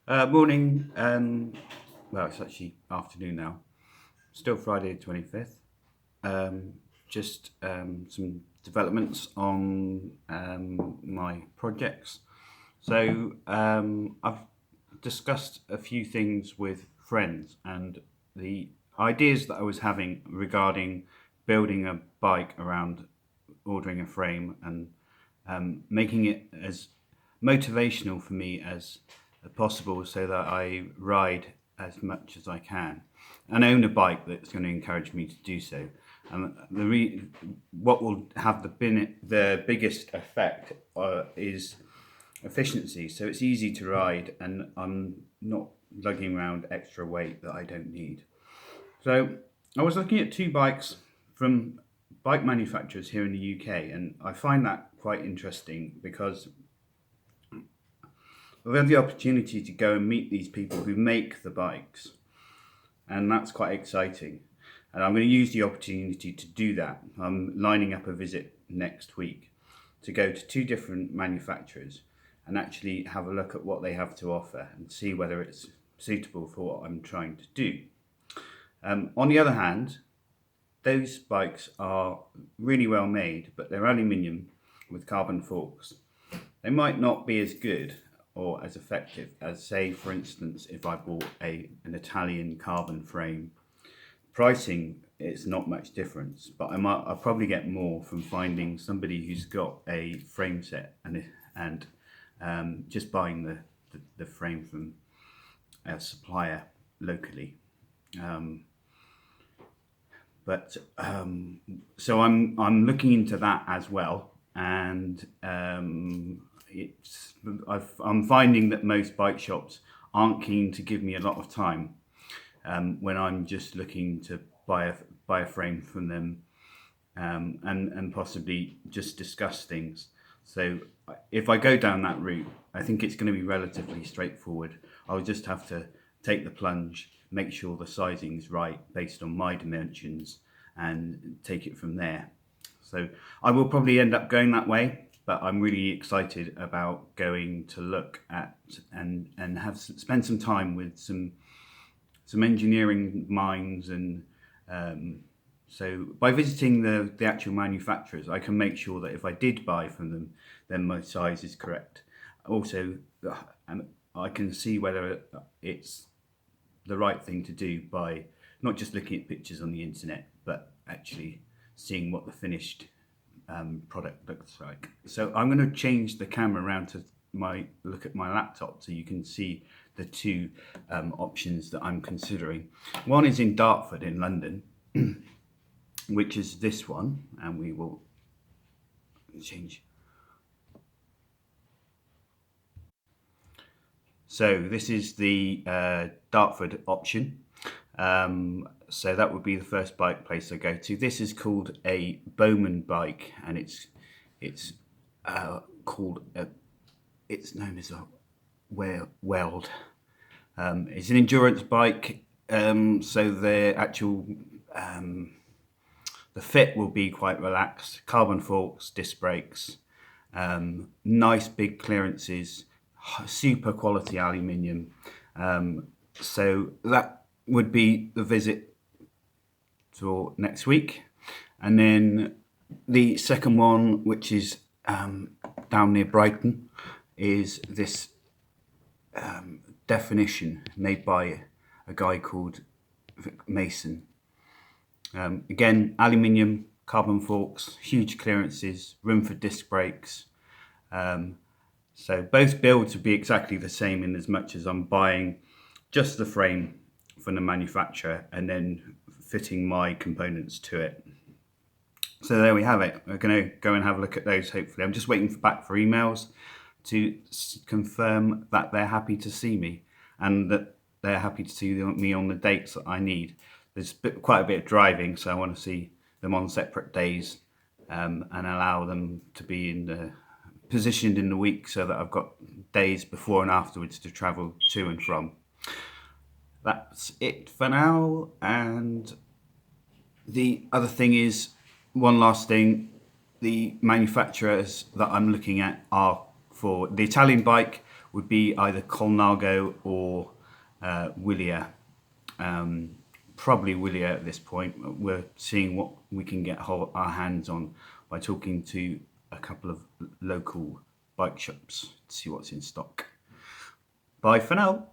Morning. Well, it's actually afternoon now. Still Friday the 25th. Just some developments on my projects. I've discussed a few things with friends, and the ideas that I was having regarding building a bike around ordering a frame and making it as motivational for me as possible so that I ride as much as I can and own a bike that's going to encourage me to do so. And what will have the biggest effect is efficiency. So it's easy to ride, and I'm not lugging around extra weight that I don't need. So I was looking at two bikes from bike manufacturers here in the UK, and I find that quite interesting because I've had the opportunity to go and meet these people who make the bikes, and that's quite exciting. And I'm going to use the opportunity to do that. I'm lining up a visit next week to go to two different manufacturers and actually have a look at what they have to offer and see whether it's suitable for what I'm trying to do. On the other hand, those bikes are really well made, but they're aluminium with carbon forks. They might not be as good or as effective as, say, for instance, if I bought an Italian carbon frame. Pricing, it's not much difference, but I'll probably get more from finding somebody who's got a frame set and just buying the frame from a supplier locally. So I'm looking into that as well, and I'm finding that most bike shops aren't keen to give me a lot of time when I'm just looking to buy a frame from them, and possibly just discuss things. So if I go down that route, I think it's going to be relatively straightforward. I'll just have to take the plunge, make sure the sizing's right based on my dimensions, and take it from there. So I will probably end up going that way, but I'm really excited about going to look at and have spend some time with some engineering minds, and so by visiting the actual manufacturers, I can make sure that if I did buy from them, then my size is correct. Also, I can see whether it's the right thing to do by not just looking at pictures on the internet, but actually seeing what the finished product looks like. So I'm going to change the camera around to look at my laptop so you can see the two options that I'm considering. One is in Dartford in London, which is this one, and we will change. So this is the Dartford option. So that would be the first bike place I go to. This is called a Bowman bike, and it's known as a Weld. It's an endurance bike, so the fit will be quite relaxed. Carbon forks, disc brakes, nice big clearances, super quality aluminium. So that would be the visit for next week. And then the second one, which is down near Brighton, is this definition made by a guy called Mason. Again, aluminium, carbon forks, huge clearances, room for disc brakes. So both builds would be exactly the same in as much as I'm buying just the frame from the manufacturer and then fitting my components to it. So there we have it. We're going to go and have a look at those, hopefully. I'm just waiting back for emails to confirm that they're happy to see me and that they're happy to see me on the dates that I need. There's quite a bit of driving, so I want to see them on separate days, and allow them to be positioned in the week so that I've got days before and afterwards to travel to and from. That's it for now. And the other thing is, one last thing, the manufacturers that I'm looking at are for the Italian bike would be either Colnago or Wilier. Probably Wilier at this point. We're seeing what we can get our hands on by talking to a couple of local bike shops to see what's in stock. Bye for now.